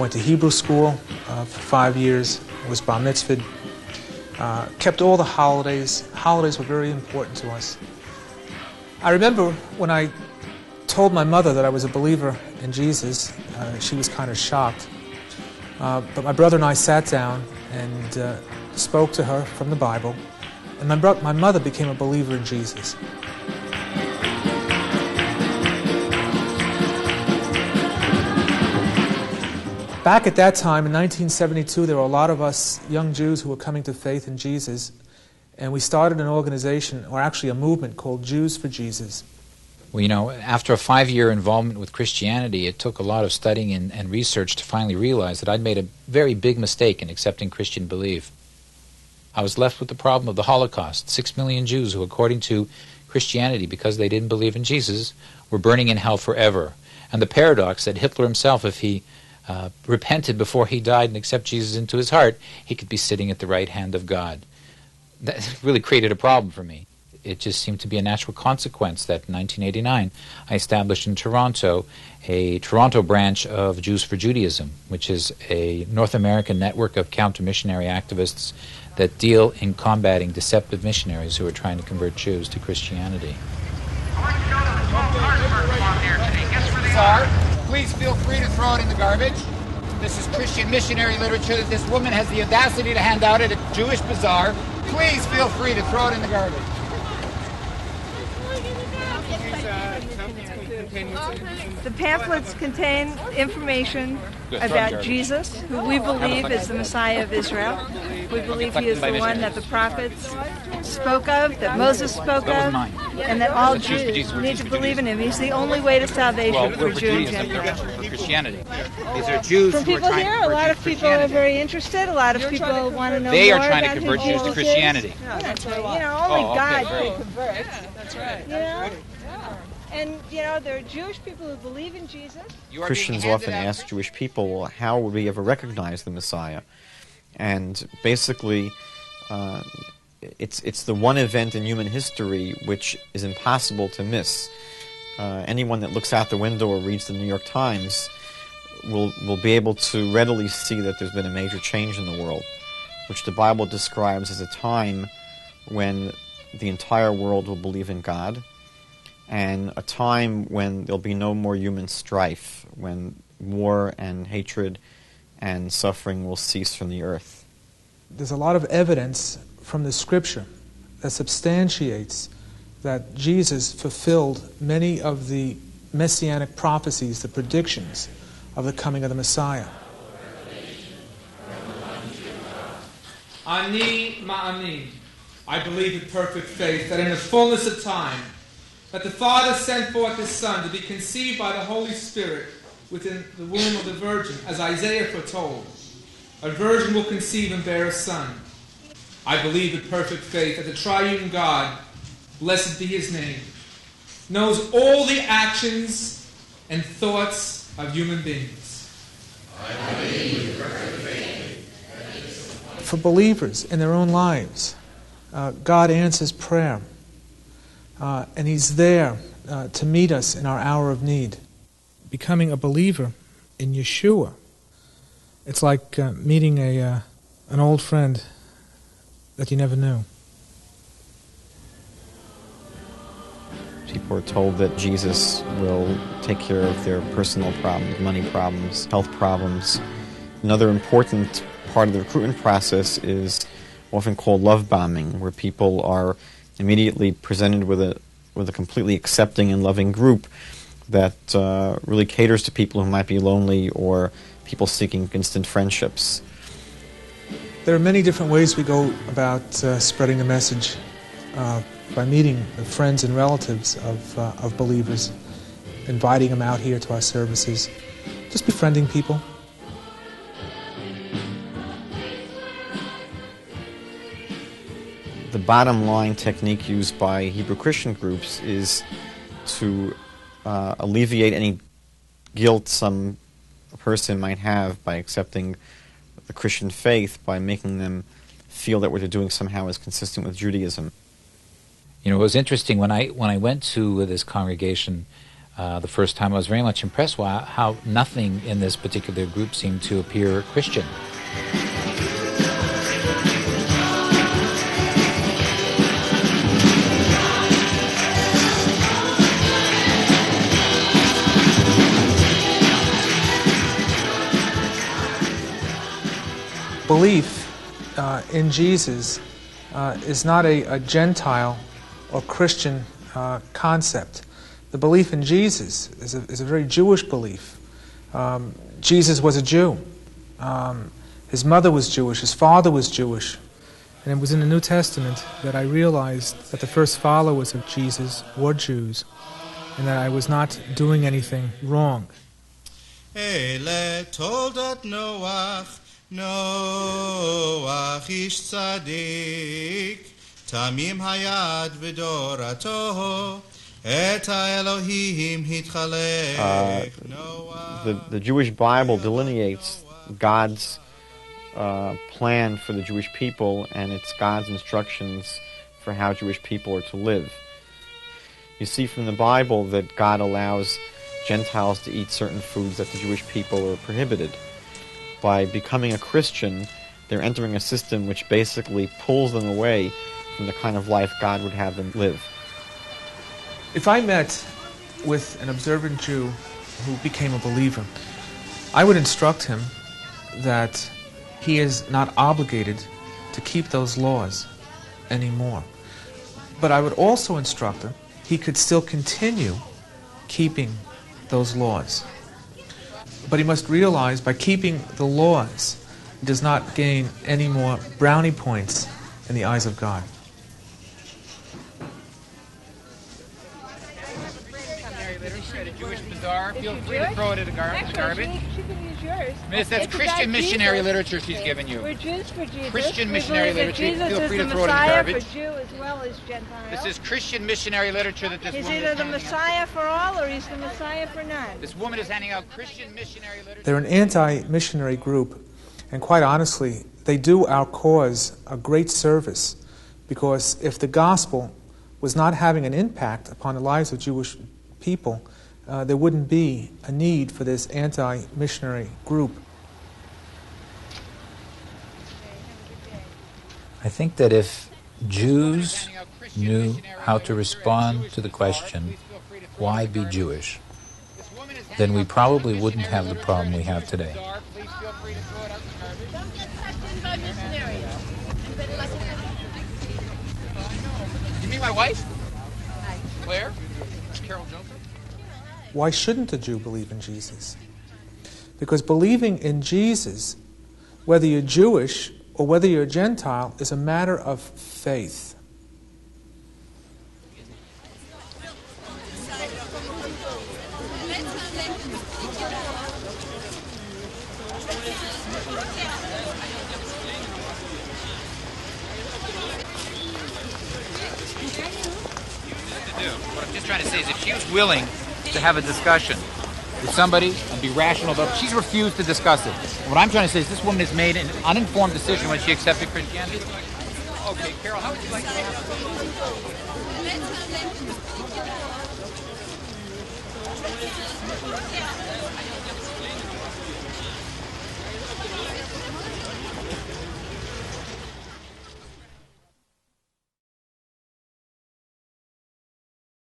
went to Hebrew school for 5 years, was bar mitzvahed, kept all the holidays. Holidays were very important to us. I remember when I told my mother that I was a believer in Jesus, she was kind of shocked. But my brother and I sat down and spoke to her from the Bible, and my mother became a believer in Jesus. Back at that time, in 1972, there were a lot of us young Jews who were coming to faith in Jesus, and we started an organization, or actually a movement, called Jews for Jesus. Well, you know, after a 5-year involvement with Christianity, it took a lot of studying and research to finally realize that I'd made a very big mistake in accepting Christian belief. I was left with the problem of the Holocaust. 6 million Jews who, according to Christianity, because they didn't believe in Jesus, were burning in hell forever. And the paradox that Hitler himself, if he repented before he died and accepted Jesus into his heart, he could be sitting at the right hand of God. That really created a problem for me. It just seemed to be a natural consequence that in 1989 I established in Toronto a Toronto branch of Jews for Judaism, which is a North American network of counter-missionary activists that deal in combating deceptive missionaries who are trying to convert Jews to Christianity. Please feel free to throw it in the garbage. This is Christian missionary literature that this woman has the audacity to hand out at a Jewish bazaar. Please feel free to throw it in the garbage. The pamphlets contain information about Jesus, who we believe is the Messiah of Israel. We believe he is the one that the prophets spoke of, that Moses spoke of, and that all Jews need to believe in him. He's the only way to salvation for Jews and Gentiles. For Christianity. These are Jews From people here, a lot of people are very interested. A lot of people want to know more about They are trying to convert Jews to Christianity. That's right. You know, only God can convert. That's right. You know? And, you know, there are Jewish people who believe in Jesus. Christians often ask Jewish people, well, how would we ever recognize the Messiah? And basically, it's the one event in human history which is impossible to miss. Anyone that looks out the window or reads the New York Times will be able to readily see that there's been a major change in the world, which the Bible describes as a time when the entire world will believe in God, and a time when there'll be no more human strife, when war and hatred and suffering will cease from the earth. There's a lot of evidence from the Scripture that substantiates that Jesus fulfilled many of the Messianic prophecies, the predictions of the coming of the Messiah. Ani ma'amin. I believe with perfect faith that in the fullness of time that the Father sent forth His Son to be conceived by the Holy Spirit within the womb of the Virgin, as Isaiah foretold. A virgin will conceive and bear a son. I believe with perfect faith that the triune God, blessed be His name, knows all the actions and thoughts of human beings. I believe with perfect faith. For believers in their own lives, God answers prayer. And He's there to meet us in our hour of need. Becoming a believer in Yeshua, it's like meeting an old friend that you never knew. People are told that Jesus will take care of their personal problems, money problems, health problems. Another important part of the recruitment process is often called love bombing, where people are immediately presented with a completely accepting and loving group that really caters to people who might be lonely or people seeking instant friendships. There are many different ways we go about spreading the message by meeting the friends and relatives of believers, inviting them out here to our services, just befriending people. The bottom line technique used by Hebrew Christian groups is to alleviate any guilt some person might have by accepting the Christian faith, by making them feel that what they're doing somehow is consistent with Judaism. You know, it was interesting when I went to this congregation The first time I was very much impressed by how nothing in this particular group seemed to appear Christian. Belief in Jesus is not a Gentile or Christian concept. The belief in Jesus is a very Jewish belief. Jesus was a Jew. His mother was Jewish. His father was Jewish. And it was in the New Testament that I realized that the first followers of Jesus were Jews and that I was not doing anything wrong. Ele toldat Noach, Noach ish tzadik, tamim hayad v'dorato, et ha'elohim hitchalek. The Jewish Bible delineates God's plan for the Jewish people, and it's God's instructions for how Jewish people are to live. You see from the Bible that God allows Gentiles to eat certain foods that the Jewish people are prohibited. By becoming a Christian, they're entering a system which basically pulls them away from the kind of life God would have them live. If I met with an observant Jew who became a believer, I would instruct him that he is not obligated to keep those laws anymore. But I would also instruct him he could still continue keeping those laws. But he must realize by keeping the laws, he does not gain any more brownie points in the eyes of God. Jewish bazaar. Feel free to throw it in the garbage. She can use yours. Miss, that's Christian missionary literature she's given you. We're Jews for Jesus. Christian missionary literature. Jesus Feel free is to the throw it in the Messiah garbage. for Jew as well as Gentile. This is Christian missionary literature that this He's woman either is the handing Messiah for all or he's the Messiah for none. out. This woman is handing out Christian missionary literature. They're an anti-missionary group, and quite honestly, they do our cause a great service, because if the gospel was not having an impact upon the lives of Jewish people, there wouldn't be a need for this anti-missionary group. I think that if Jews knew how to respond to the question, why be Jewish, then we probably wouldn't have the problem we have today. You mean my wife? Claire? Carol Joseph? Why shouldn't a Jew believe in Jesus? Because believing in Jesus, whether you're Jewish or whether you're a Gentile, is a matter of faith. What I'm just trying to say is if she was willing to have a discussion with somebody and be rational about it, she's refused to discuss it. What I'm trying to say is this woman has made an uninformed decision when she accepted Christianity. Okay, Carol, how would you like to have